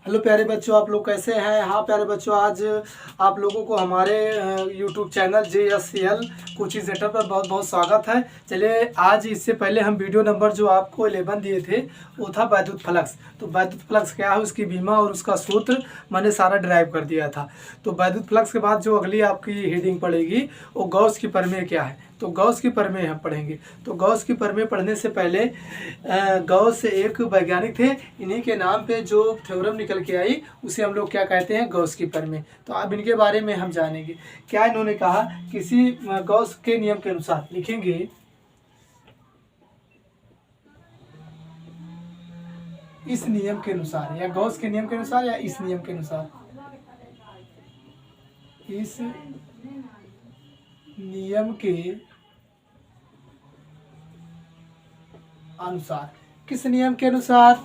Hello प्यारे बच्चों, आप लोग कैसे हैं। हाँ प्यारे बच्चों, आज आप लोगों को हमारे YouTube channel JSCL coaching centre पर बहुत बहुत स्वागत है। चलिए, आज इससे पहले हम वीडियो नंबर जो आपको 11 दिए थे वो था वैद्युत फ्लक्स। तो वैद्युत फ्लक्स क्या है, उसकी बीमा और उसका सूत्र मैंने सारा ड्राइव कर दिया था। तो वैद्युत फ्लक्स के बाद जो अगली आपकी हेडिंग पड़ेगी वो गॉस की प्रमेय क्या है। तो गॉस की प्रमेय हम पढ़ेंगे। तो गॉस की प्रमेय पढ़ने से पहले गॉस एक वैज्ञानिक थे, इन्हीं के नाम पे जो थ्योरम निकल के आई उसे हम लोग क्या कहते हैं, गॉस की प्रमेय। तो अब इनके बारे में हम जानेंगे। क्या इन्होंने कहा, किसी गॉस के नियम के अनुसार लिखेंगे, इस नियम के अनुसार या गॉस के नियम के अनुसार या इस नियम के अनुसार, इस नियम के अनुसार। किस नियम के अनुसार,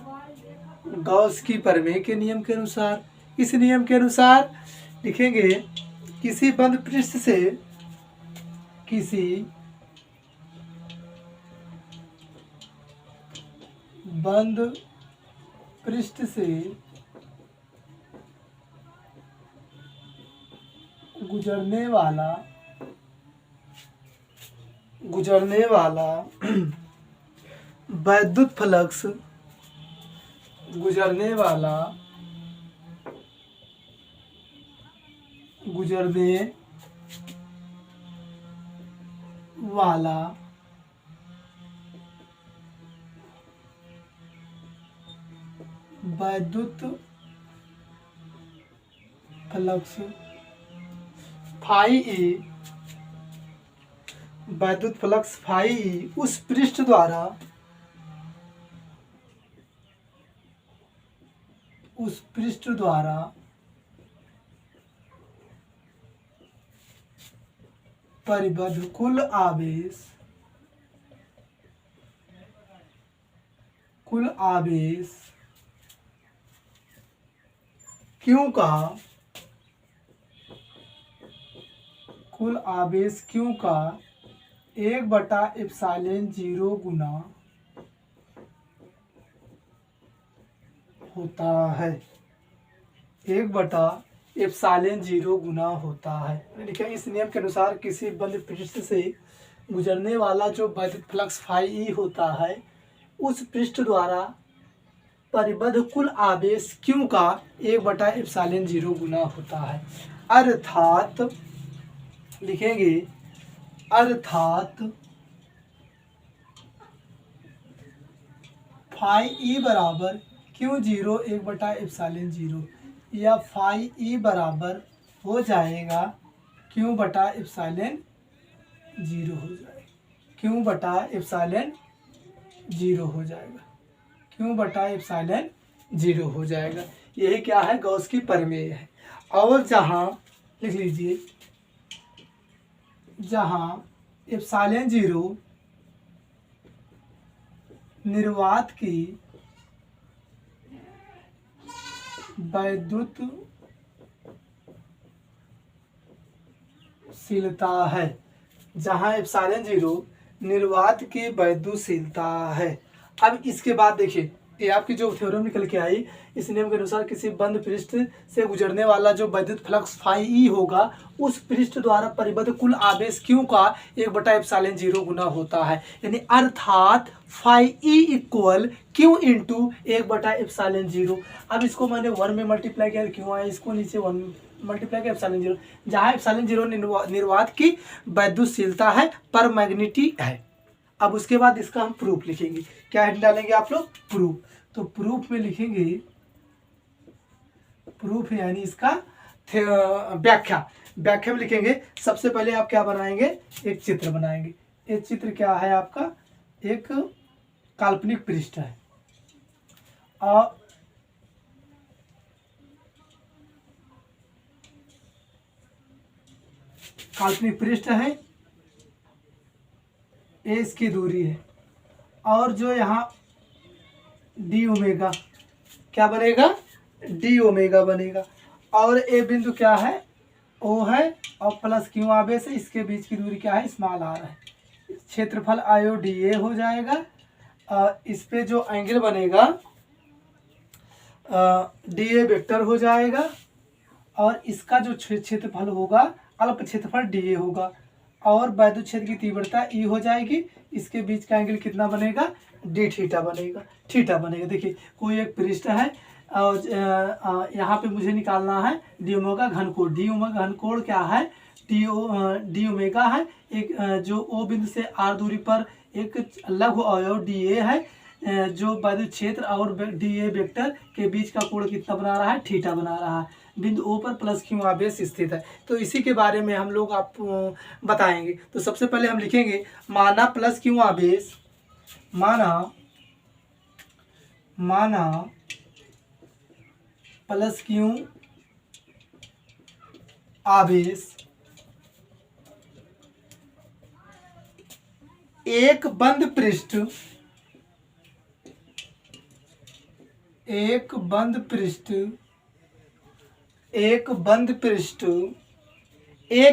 गॉस की प्रमेय के नियम के अनुसार। इस नियम के अनुसार लिखेंगे, किसी बंद पृष्ठ से, किसी बंद पृष्ठ से गुजरने वाला वैद्युत फ्लक्स, गुजरने वाला वैद्युत फ्लक्स फाई ई, वैद्युत फ्लक्स फाई ई उस पृष्ठ द्वारा परिबद्ध कुल आवेश क्यों का, कुल आवेश क्यों का 1/ε0 गुना होता है। 1/ε0 गुना होता है। देखिए, इस नियम के अनुसार किसी बंद पृष्ठ से गुजरने वाला जो वैद्युत फ्लक्स फाई ई होता है, उस पृष्ठ द्वारा परिबद्ध कुल आवेश क्यों का 1/ε0 गुना होता है। अर्थात लिखेंगे, अर्थात फाई ई बराबर Q0 1/ε0, या फाई ई बराबर हो जाएगा Q/ε0 हो जाएगा, Q/ε0 हो जाएगा, Q/ε0 हो जाएगा। यही क्या है, गॉस की प्रमेय है। और जहाँ लिख लीजिए, जहाँ ε0 निर्वात की वैद्युतशीलता है, जहाँ ε0 निर्वात की वैद्युतशीलता है। अब इसके बाद देखिए, ये आपकी जो थ्योरम निकल के आई, इस नियम के अनुसार किसी बंद पृष्ठ से गुजरने वाला जो वैद्युत फ्लक्स फाई ई होगा, उस पृष्ठ द्वारा परिबद्ध कुल आवेश क्यू का 1/ε0 गुना होता है। यानी अर्थात phi E equal Q into 1/ε0। अब इसको मैंने 1 में मल्टीप्लाई किया, क्यों आया, इसको नीचे 1 मल्टीप्लाई किया ε0, जहाँ ε0 निर्वात की वैद्युतशीलता है, पर मैग्नेटी है। अब उसके बाद इसका हम प्रूफ लिखेंगे। क्या हेड डालेंगे आप लोग, प्रूफ। तो प्रूफ में लिखेंगे, प्रूफ यानी इसका व्याख्या में लिखेंगे। सबसे पहले आप क्या बनाएंगे, एक चित्र बनाएंगे। ये चित्र क्या है आपका, एक काल्पनिक पृष्ठ है, और काल्पनिक पृष्ठ है, ये इसकी दूरी है, और जो यहाँ डी ओमेगा क्या बनेगा, डी ओमेगा बनेगा, और ए बिंदु क्या है, ओ है, और प्लस क्यू आवेश है, इसके बीच की दूरी क्या है, स्मॉल आर है। क्षेत्रफल आयो डी ए हो जाएगा, और इस पे जो एंगल बनेगा डी ए वेक्टर हो जाएगा और इसका जो क्षेत्रफल होगा अल्प क्षेत्रफल डी ए होगा और वैद्युत क्षेत्र की तीव्रता ई हो जाएगी। इसके बीच का एंगल कितना बनेगा, डी थीटा बनेगा, थीटा बनेगा। देखिए कोई एक पृष्ठ है और यहाँ पे मुझे निकालना है डी ओमेगा घनकोण। डी ओमेगा घनकोण क्या है, डी ओमेगा है एक जो ओ बिंदु से आर दूरी पर एक लघु अवयव डी ए है जो वैद्युत क्षेत्र और डी ए वेक्टर के बीच का कोण कितना बना रहा है, थीटा बना रहा है। बिंदु ओ पर प्लस क्यू आवेश स्थित है। तो इसी के बारे में हम लोग आप बताएंगे। तो सबसे पहले हम लिखेंगे माना प्लस क्यू आवेश, माना प्लस क्यू आवेश एक बंद पृष्ठ ए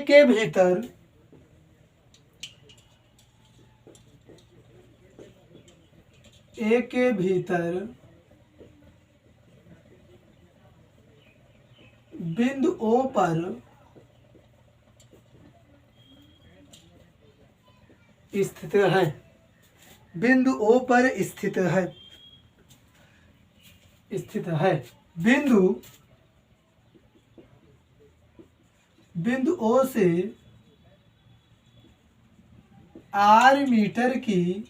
के भीतर बिंदु ओ पर स्थित है, बिंदु ओ पर स्थित है। बिंदु ओ से आर मीटर की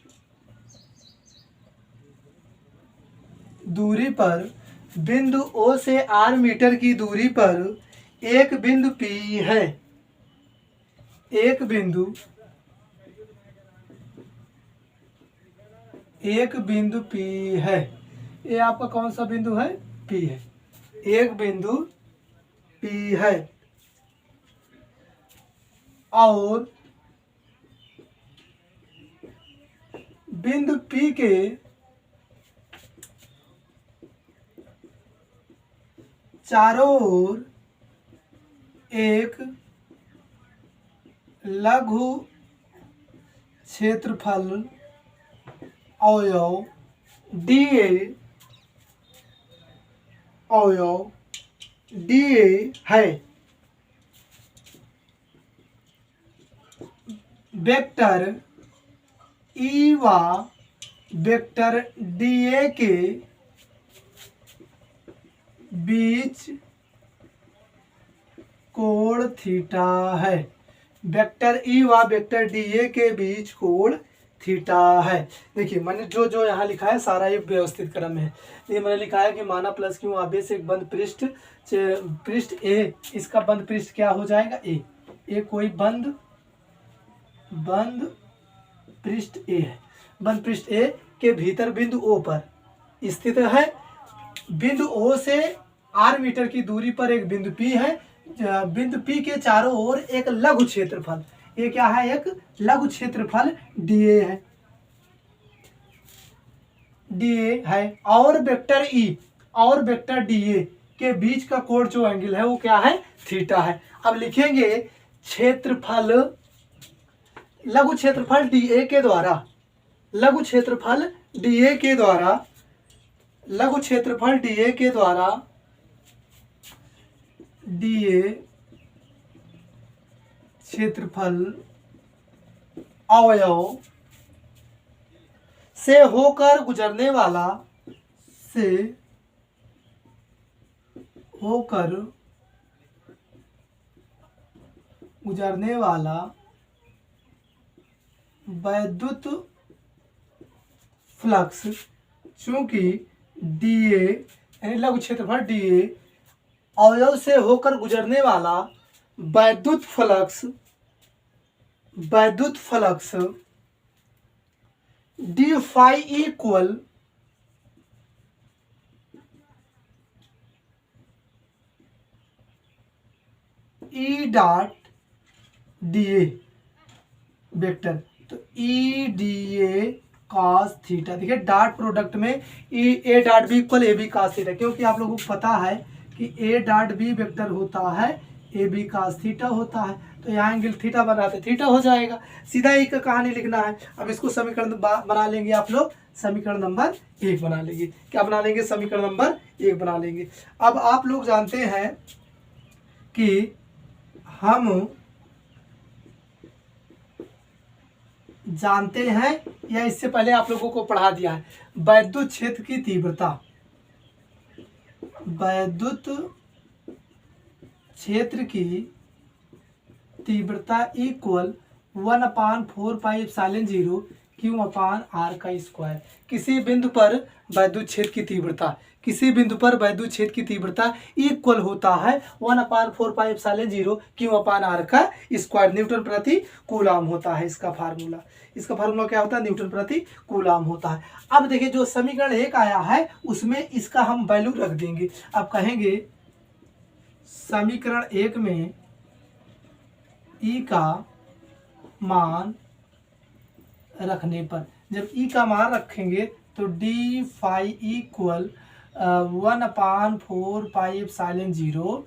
दूरी पर, बिंदु ओ से आर मीटर की दूरी पर एक बिंदु P है। एक बिंदु P है। ये आपका कौन सा बिंदु है, P है। एक बिंदु P है और बिंदु P के चारों ओर एक लघु क्षेत्रफल अवयव डीए है। वेक्टर ई व वेक्टर डीए के बीच कोण थीटा है। वेक्टर ई व वेक्टर डीए के बीच कोण थीटा है। देखिए मैंने जो यहाँ लिखा है सारा ये व्यवस्थित क्रम है। ये मैंने लिखा है कि माना प्लस क्यू आवेश एक बंद पृष्ठ ए, इसका बंद पृष्ठ क्या हो जाएगा, ए कोई बंद पृष्ठ ए है। बंद पृष्ठ ए के भीतर बिंदु ओ पर स्थित है। बिंदु ओ से आर मीटर की दूरी पर एक बिंदु पी है। बिंदु पी के चारों ओर एक लघु क्षेत्रफल, ये क्या है, एक लघु क्षेत्रफल डीए है और वेक्टर ई और वेक्टर डीए के बीच का कोण जो एंगल है वो क्या है, थीटा है। अब लिखेंगे क्षेत्रफल, लघु क्षेत्रफल डीए के द्वारा, लघु क्षेत्रफल डीए के द्वारा डीए क्षेत्रफल अवयव से होकर गुजरने वाला वैद्युत फ्लक्स, चूंकि डीए यानी लघु क्षेत्रफल डीए अवयव से होकर गुजरने वाला वैद्युत flux D phi equal E dot D A vector. तो ई डीए कॉस थीटा, देखिए डॉट प्रोडक्ट में A dot B equal A B cos theta, क्योंकि आप लोगों को पता है कि ए डॉट बी वेक्टर होता है ए बी कॉस थीटा होता है। तो तो यहाँ एंगल थीटा बन रहा था, थीटा हो जाएगा। सीधा एक का कहानी लिखना है। अब इसको समीकरण बना लेंगे आप लोग, समीकरण नंबर 1 बना लेंगे। क्या बना लेंगे? समीकरण नंबर 1 बना लेंगे। अब आप लोग जानते हैं कि हम जानते हैं या इससे पहले आप लोगों को पढ़ा दिया है, वैद्युत क्षेत्र की तीव्रता, वैद्युत क्षेत्र की तीव्रता इक्वल 1/4πε0 Q/r का स्क्वायर। किसी बिंदु पर वैद्युत क्षेत्र की तीव्रता, किसी बिंदु पर वैद्युत क्षेत्र की तीव्रता इक्वल होता है 1/4πε0 Q/r का स्क्वायर। न्यूटन प्रति कूलाम होता है इसका फार्मूला। इसका फार्मूला क्या होता है? न्यूटन प्रति कूलाम होता है। अब देखिए जो समीकरण 1 आया है उसमें इसका हम वैल्यू रख देंगे। अब कहेंगे समीकरण 1 में ई का मान रखने पर, जब ई का मान रखेंगे तो डी फाई इक्वल 1/4πε0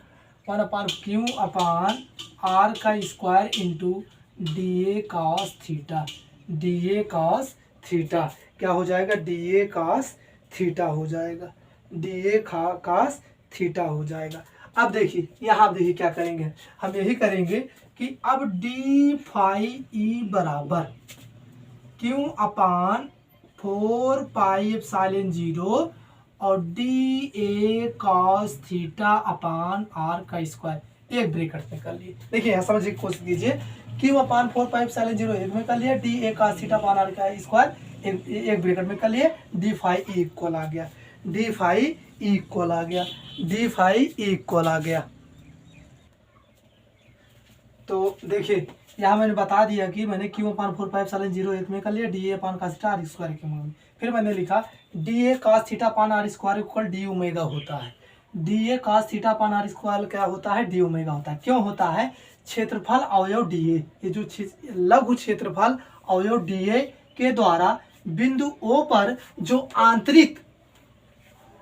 1/q/r का square into D A cos theta, D A cos theta क्या हो जाएगा? डी ए कॉस थीटा हो जाएगा, डी ए कॉस थीटा हो जाएगा। अब देखिए यहाँ देखिए क्या करेंगे, हम यही करेंगे कि अब डी फाई ई बराबर Q/4πε0 और D A cos theta upon R का स्क्वायर, एक ब्रैकेट में कर लिए। देखिए यहाँ समझने की कोशिश कीजिए, Q/4πε0 एक में कर लिया, D A cos theta upon R का स्क्वायर एक ब्रैकेट में कर लिए, डी फाई इक्वल आ गया, डी फाई इक्वल आ गया, डी फाई इक्वल आ गया। तो देखिए यहाँ मैंने बता दिया कि मैंने Q/4πε0 एक में कर लिया, डी ए अपान का थीटा आर स्क्वायर के मान। फिर मैंने लिखा D A cos theta upon R square equal D omega होता है। D A cos theta upon R square क्या होता है? डी ओमेगा होता है। क्यों होता है? क्षेत्रफल अवयव डी ए, ये जो लघु क्षेत्रफल अवयव डी ए के द्वारा बिंदु ओ पर जो आंतरिक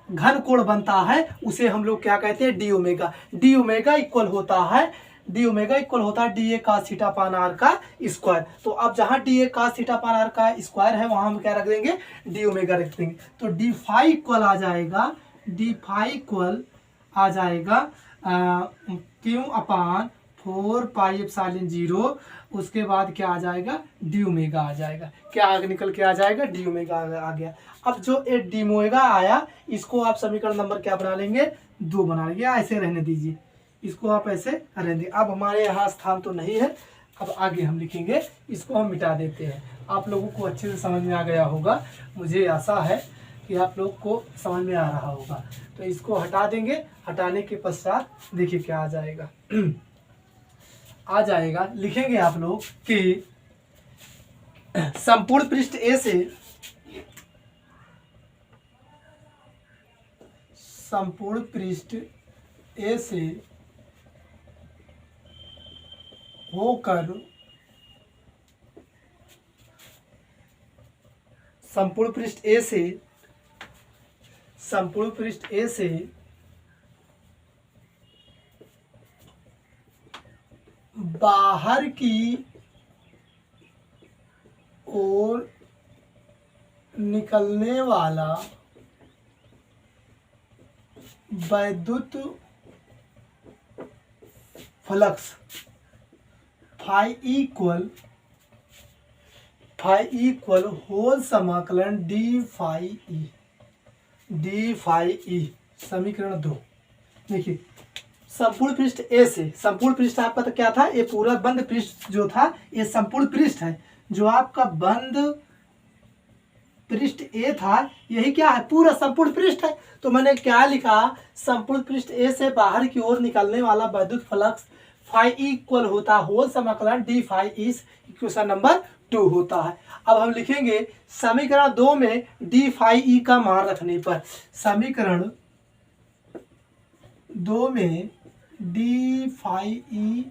घन कोण बनता है उसे हम लोग क्या कहते हैं? D omega. D omega equal होता है, डी ओमेगा इक्वल होता है D A cos theta upon R का स्क्वायर। तो अब जहां D A cos theta upon R का स्क्वायर है वहां हम क्या रख देंगे? डी ओमेगा रख देंगे। तो डी फाई इक्वल आ जाएगा, डी फाई इक्वल आ जाएगा Q/4πε0, उसके बाद क्या आ जाएगा? डी ओमेगा आ जाएगा। क्या आगे निकल के आ जाएगा? डी ओमेगा आ गया। अब जो ए डी ओमेगा आया इसको आप समीकरण नंबर क्या बना लेंगे? 2 बना लेंगे। ऐसे रहने दीजिए, इसको आप ऐसे रहने दीजिए। अब हमारे यहाँ स्थान तो नहीं है, अब आगे हम लिखेंगे, इसको हम मिटा देते हैं। आप लोगों को अच्छे से समझ में आ गया होगा, मुझे आशा है कि आप लोग को समझ में आ रहा होगा। तो इसको हटा देंगे, हटाने के पश्चात देखिए क्या आ जाएगा। आ जाएगा, लिखेंगे आप लोग कि संपूर्ण पृष्ठ ए से, संपूर्ण पृष्ठ ए से होकर संपूर्ण पृष्ठ ए से, संपूर्ण पृष्ठ ए से बाहर की ओर निकलने वाला वैद्युत फ्लक्स फाई इक्वल होल समाकलन डी फाई ई, समीकरण 2। देखिए संपूर्ण पृष्ठ ए से, संपूर्ण पृष्ठ आपका तो क्या था? ये पूरा बंद पृष्ठ जो था ये संपूर्ण पृष्ठ है। जो आपका बंद पृष्ठ ए था यही क्या है? पूरा संपूर्ण पृष्ठ है। तो मैंने क्या लिखा? संपूर्ण पृष्ठ ए से बाहर की ओर निकलने वाला वैद्युत फ्लक्स फाई इक्वल होता है होल समाकलन D phi E, question number 2 होता है। अब हम लिखेंगे समीकरण 2 में डी फाई ई का मान रखने पर, समीकरण 2 में डी फाई ई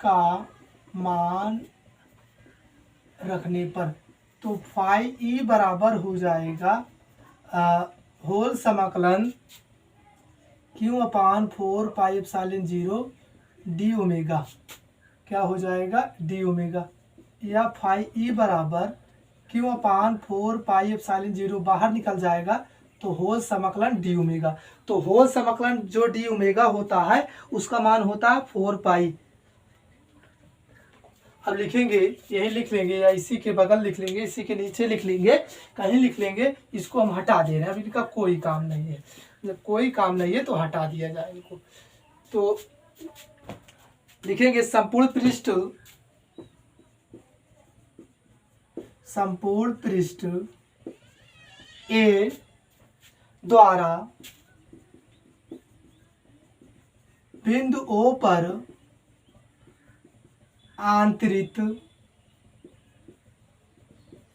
का मान रखने पर, तो फाई ई बराबर हो जाएगा होल समाकलन Q/4πε0 डी ओमेगा, क्या हो जाएगा डी ओमेगा, या फाई ई बराबर क्यू अपान 4 पाई एप्सिलॉन 0 बाहर निकल जाएगा तो होल समाकलन डी ओमेगा। तो होल समाकलन जो डी ओमेगा होता है उसका मान होता है 4 पाई। अब लिखेंगे, यही लिख लेंगे या इसी के बगल लिख लेंगे, इसी के नीचे लिख लेंगे, कहीं लिख लेंगे, इसको हम हटा दे रहे हैं, अब इनका कोई काम नहीं है, जब कोई काम नहीं है तो हटा दिया जाए इनको। तो लिखेंगे संपूर्ण पृष्ठ ए द्वारा बिंदु ओ पर आंतरित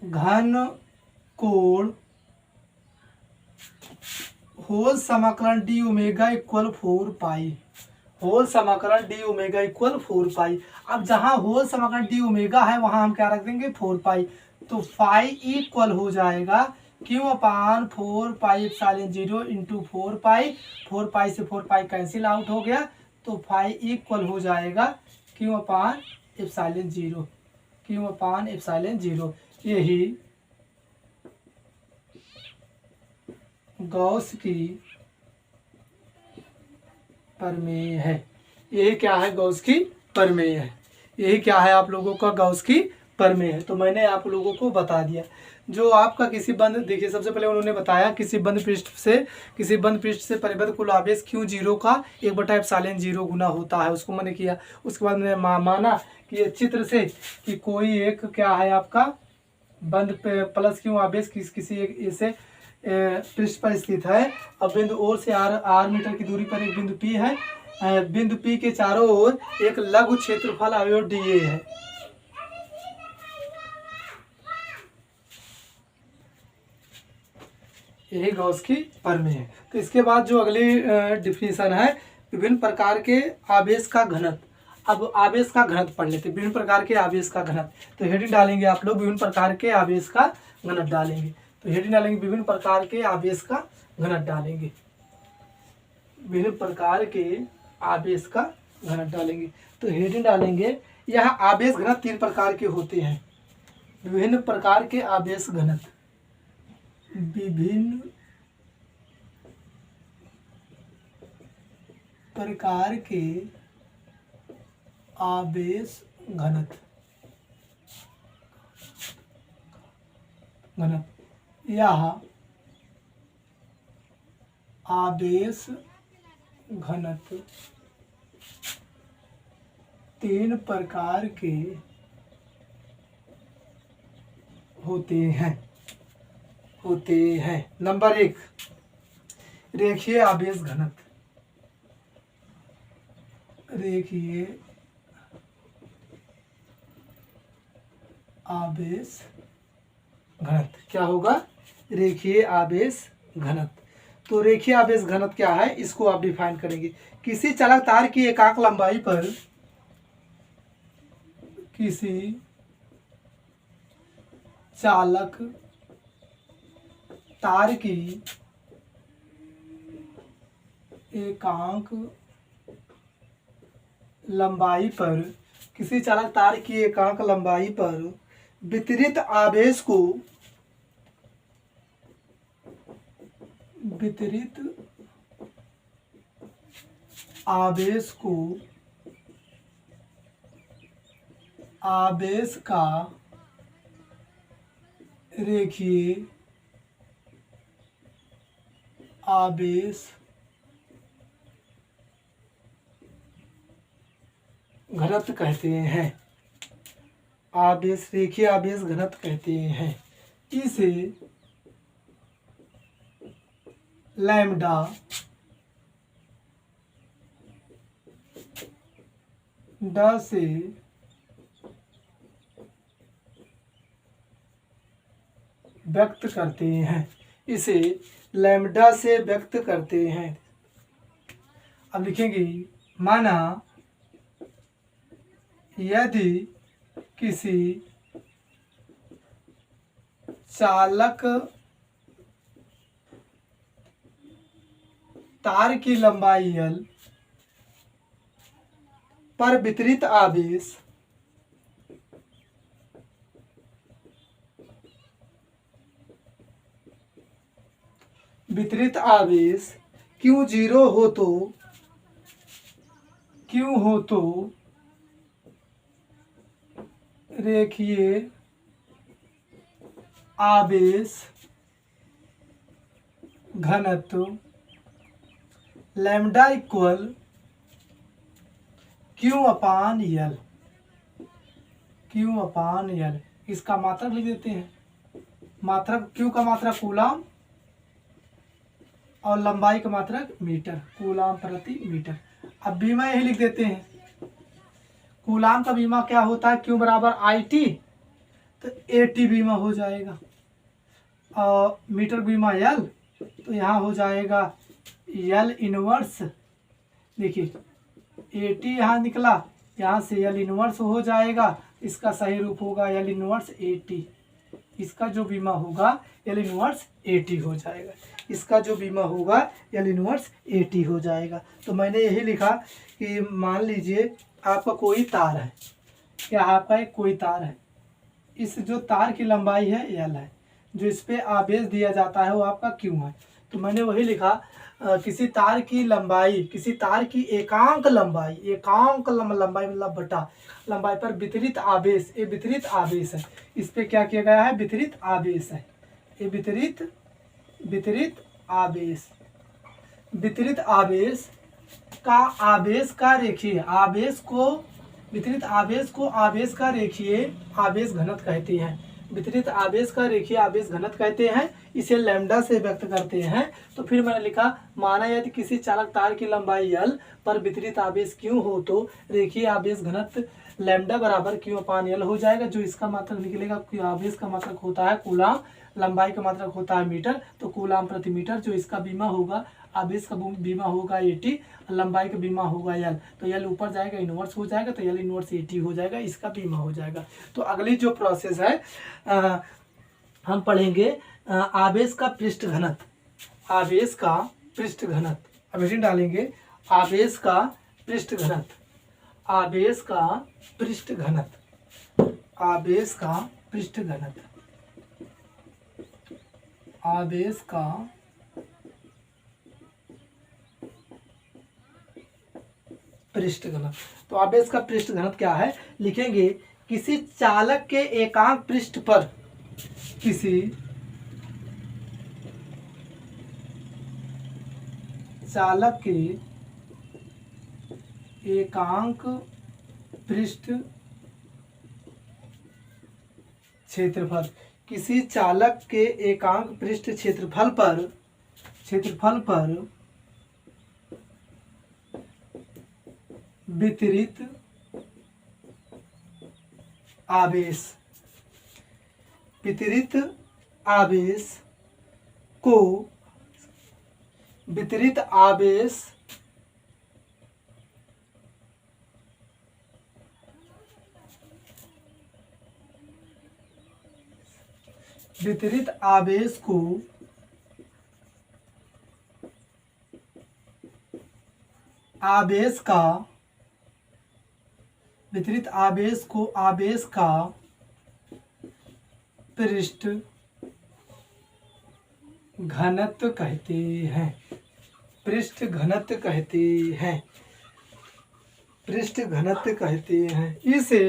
घन कोण होल समाकलन डी ओमेगा इक्वल 4 पाई। होल समाकलन डी ओमेगा इक्वल 4 पाई। अब जहां होल समाकलन डी ओमेगा है वहां हम क्या रख देंगे 4 पाई। तो फाई इक्वल हो जाएगा क्यू अपान 4 पाई एप्सिलॉन 0 इंटू 4 पाई। 4 पाई से 4 पाई कैंसिल आउट हो गया, तो फाई इक्वल हो जाएगा क्यू अपान एप्सिलॉन 0, क्यू अपान एप्सिलॉन 0। यही गॉस की प्रमेय है। यही क्या है गॉस की प्रमेय है। यही क्या है आप लोगों का गॉस की प्रमेय है। तो मैंने आप लोगों को बता दिया। जो आपका किसी बंद, देखिए सबसे पहले उन्होंने बताया किसी बंद पृष्ठ से परिबद्ध कुल आवेश क्यू 0 का 1/एप्सिलॉन 0 गुना होता है, उसको मैंने किया। उसके बाद मैंने माना कि ये चित्र से कि कोई एक क्या है आपका बंद प्लस क्यू आवेश किसी एक ऐसे पृष्ठ पर स्थित है। अब बिंदु ओ से आर मीटर की दूरी पर एक बिंदु पी है। बिंदु पी के चारों ओर एक लघु क्षेत्रफल अवयव डीए है। यही गॉस की प्रमेय है। तो इसके बाद जो अगली डिफिनीशन है, विभिन्न प्रकार के आवेश का घनत्व। अब आवेश का घनत्व पढ़ लेते हैं। विभिन्न प्रकार के आवेश का घनत्व, तो हेडिंग डालेंगे आप लोग विभिन्न प्रकार के आवेश का घनत्व डालेंगे। तो हेडिंग डालेंगे विभिन्न प्रकार के आवेश का घनत्व डालेंगे, विभिन्न प्रकार के आवेश का घनत्व डालेंगे। तो हेडिंग डालेंगे यहाँ आवेश घनत्व 3 प्रकार के होते हैं। विभिन्न प्रकार के आवेश घनत्व, विभिन्न प्रकार के आवेश घनत्व यह आवेश घनत्व 3 प्रकार के होते हैं। नंबर 1 रेखीय आवेश घनत्व। रेखीय आवेश घनत्व क्या होगा? रेखीय आवेश घनत्व। तो रेखीय आवेश घनत्व क्या है, इसको आप डिफाइन करेंगे। किसी चालक तार की एकाक लंबाई पर किसी चालक तार की एकांक लंबाई पर किसी चालक तार की एकांक लंबाई पर वितरित आवेश को आवेश का रेखीय आवेश घनत्व कहते हैं। रेखीय आवेश घनत्व कहते हैं। इसे लैम्डा से व्यक्त करते हैं। इसे लैम्डा से व्यक्त करते हैं। अब लिखेंगे, माना यदि किसी चालक तार की लंबाई L पर वितरित आवेश Q 0 हो तो रेखीय आवेश घनत्व लैम्डा इक्वल Q अपान L। इसका मात्रक लिख देते हैं। मात्रक Q का मात्रक कूलाम और लंबाई का मात्रक मीटर, कूलाम प्रति मीटर। अब बीमा यही लिख देते हैं। कूलाम का बीमा क्या होता है? Q बराबर IT, तो AT बीमा हो जाएगा। और मीटर बीमा L, तो यहाँ हो जाएगा L इनवर्स। देखिए AT यहाँ निकला, यहाँ से L इनवर्स हो जाएगा। इसका सही रूप होगा L इनवर्स AT। इसका जो बीमा होगा L इनवर्स AT हो जाएगा। इसका जो बीमा होगा L इनवर्स AT हो जाएगा। तो मैंने यही लिखा कि मान लीजिए आपका कोई तार है। क्या आपका एक कोई तार है? इस जो तार की लंबाई है L है, जो इस पे आवेश दिया जाता है वो आपका Q है। तो मैंने वही लिखा किसी तार की एकांक लंबाई मतलब बटा लंबाई पर वितरित आवेश, ये वितरित आवेश है। इस पे क्या किया गया है? वितरित आवेश है। ये वितरित आवेश का रेखीय वितरित आवेश को आवेश का रेखीय आवेश घनत्व कहते हैं। वितरित आवेश का रेखीय आवेश घनत्व कहते हैं। इसे लैम्डा से व्यक्त करते हैं। तो फिर मैंने लिखा, माना यदि किसी चालक तार की लंबाई L पर वितरित आवेश Q हो तो रेखीय आवेश घनत्व लैम्डा बराबर Q अपान L हो जाएगा। जो इसका मात्रक निकलेगा, आवेश का मात्रक होता है कूलाम, लंबाई का मात्रक होता है मीटर, तो कूलाम प्रति मीटर। जो इसका बीमा होगा, आवेश का बीमा होगा AT, लंबाई का बीमा होगा L, तो L ऊपर जाएगा इनवर्स हो जाएगा, तो L इनवर्स AT हो जाएगा। इसका बीमा हो जाएगा। तो अगली जो प्रोसेस है हम पढ़ेंगे आवेश का पृष्ठ घनत्व। अब हेडिंग डालेंगे आवेश का पृष्ठ घनत्व। तो आवेश का पृष्ठ घनत्व क्या है? लिखेंगे किसी चालक के एकांक पृष्ठ पर चालक के एकांक पृष्ठ क्षेत्रफल, किसी चालक के एकांक पृष्ठ क्षेत्रफल पर वितरित आवेश को आवेश का पृष्ठ घनत्व कहते हैं। इसे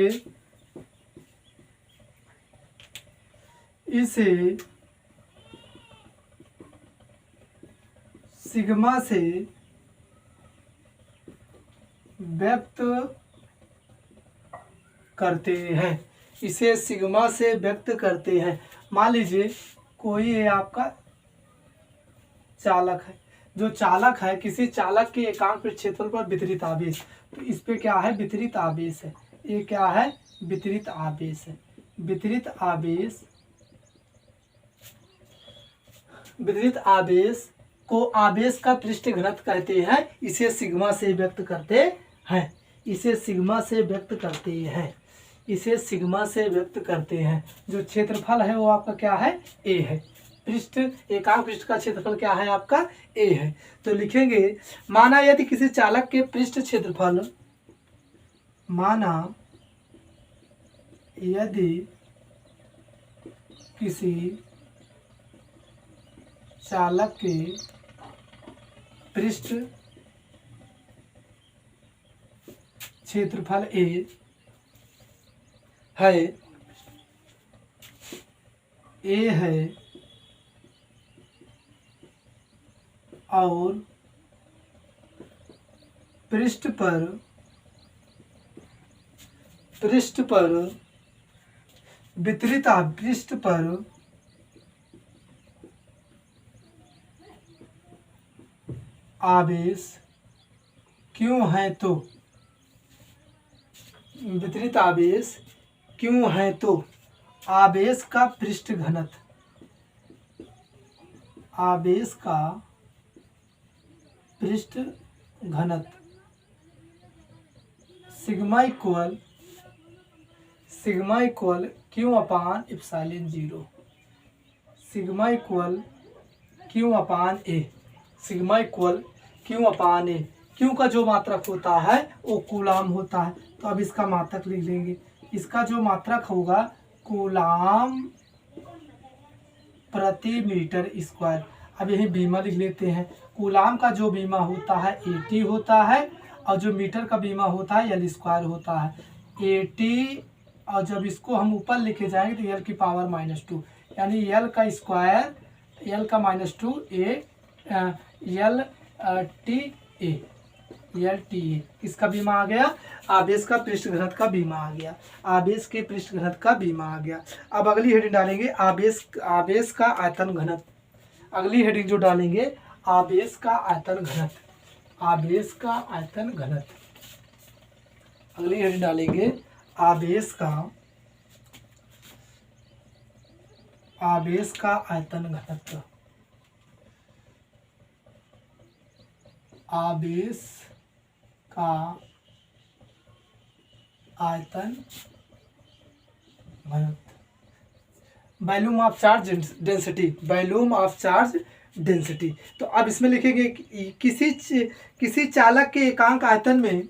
सिग्मा से व्यक्त करते हैं। मान लीजिए कोई है आपका चालक है। जो चालक है, किसी चालक के एकांक पृष्ठ क्षेत्रफल पर वितरित आवेश, तो इस पे क्या है? वितरित आवेश है। ये क्या है? वितरित आवेश को आवेश का पृष्ठ घनत्व कहते हैं। इसे सिग्मा से व्यक्त करते हैं। जो क्षेत्रफल है वो आपका क्या है? A है। एकांक पृष्ठ का क्षेत्रफल क्या है? आपका A है। तो लिखेंगे, माना यदि किसी चालक के पृष्ठ क्षेत्रफल माना यदि किसी चालक के पृष्ठ क्षेत्रफल A है और पृष्ठ पर वितरित पृष्ठ पर आवेश क्यों है तो वितरित आवेश क्यों है तो आवेश का पृष्ठ घनत्व सिग्मा इक्वल क्यू अपान एप्सिलॉन 0 सिग्मा इक्वल क्यू अपान ए क्यू का जो मात्रक होता है वो कूलाम होता है। तो अब इसका मात्रक लिख देंगे। इसका जो मात्रक होगा कूलाम प्रति मीटर स्क्वायर। अब यही बीमा लिख लेते हैं। कूलाम का जो बीमा होता है 80 होता है और जो मीटर का बीमा होता है L स्क्वायर होता है 80। और जब इसको हम ऊपर लेके जाएंगे तो L की पावर -2 यानी L का स्क्वायर L का -2 LTA किसका बीमा आ गया? आवेश का पृष्ठ घनत्व का बीमा आ गया। आवेश के पृष्ठ घनत्व का बीमा आ गया। अब अगली हेडिंग डालेंगे आवेश का आयतन घनत्व। अगली हेडिंग जो डालेंगे आवेश का आयतन घनत्व। अगली हेडिंग डालेंगे आवेश का आयतन घनत्व। आवेश का आयतन घनत्व वॉल्यूम ऑफ चार्ज डेंसिटी। तो अब इसमें लिखेंगे किसी चालक के एकांक आयतन में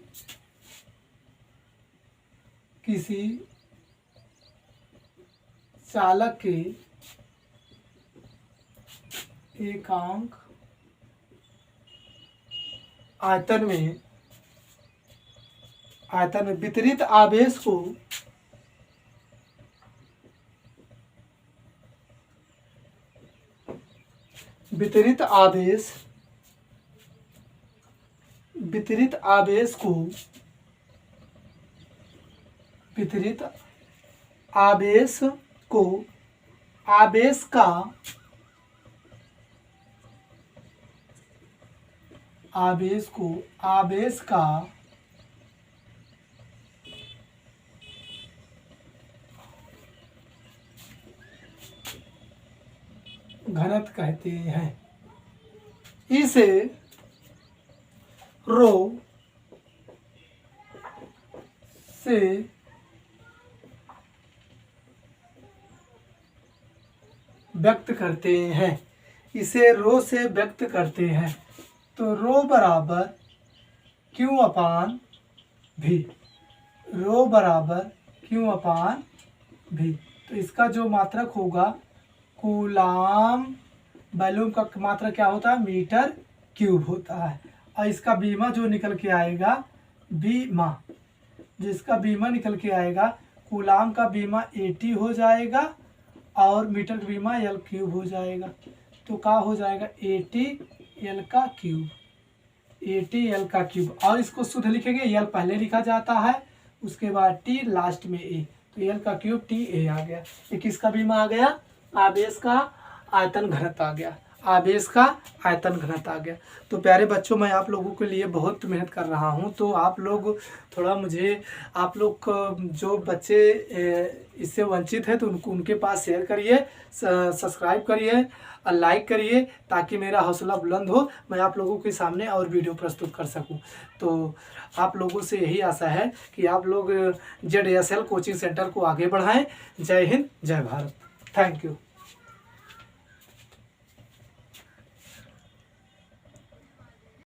किसी चालक के एकांक आयतन में वितरित आवेश को वितरित आवेश को आवेश का घनत्व कहते हैं। इसे रो से व्यक्त करते हैं। तो रो बराबर क्यू अपान भी। तो इसका जो मात्रक होगा कूलाम वॉल्यूम का मात्रक क्या होता है? मीटर क्यूब होता है। और इसका बीमा जो निकल के आएगा जिसका बीमा निकल के आएगा कूलाम का बीमा 80 हो जाएगा और मीटर का बीमा L क्यूब हो जाएगा। तो क्या हो जाएगा 80 L का क्यूब। और इसको शुद्ध लिखेंगे L पहले लिखा जाता है उसके बाद T लास्ट में A। तो L का क्यूब TA आ गया। ये किसका बीमा आ गया? आवेश का आयतन घनत्व आ गया। तो प्यारे बच्चों मैं आप लोगों के लिए बहुत मेहनत कर रहा हूं। तो आप लोग थोड़ा आप लोग जो बच्चे इससे वंचित हैं तो उनके पास शेयर करिए, सब्सक्राइब करिए और लाइक करिए ताकि मेरा हौसला बुलंद हो, मैं आप लोगों के सामने और वीडियो प्रस्तुत कर सकूं। तो आप लोगों से यही आशा है कि आप लोग ZSL कोचिंग सेंटर को आगे बढ़ाएं। जय हिंद, जय भारत। Thank you.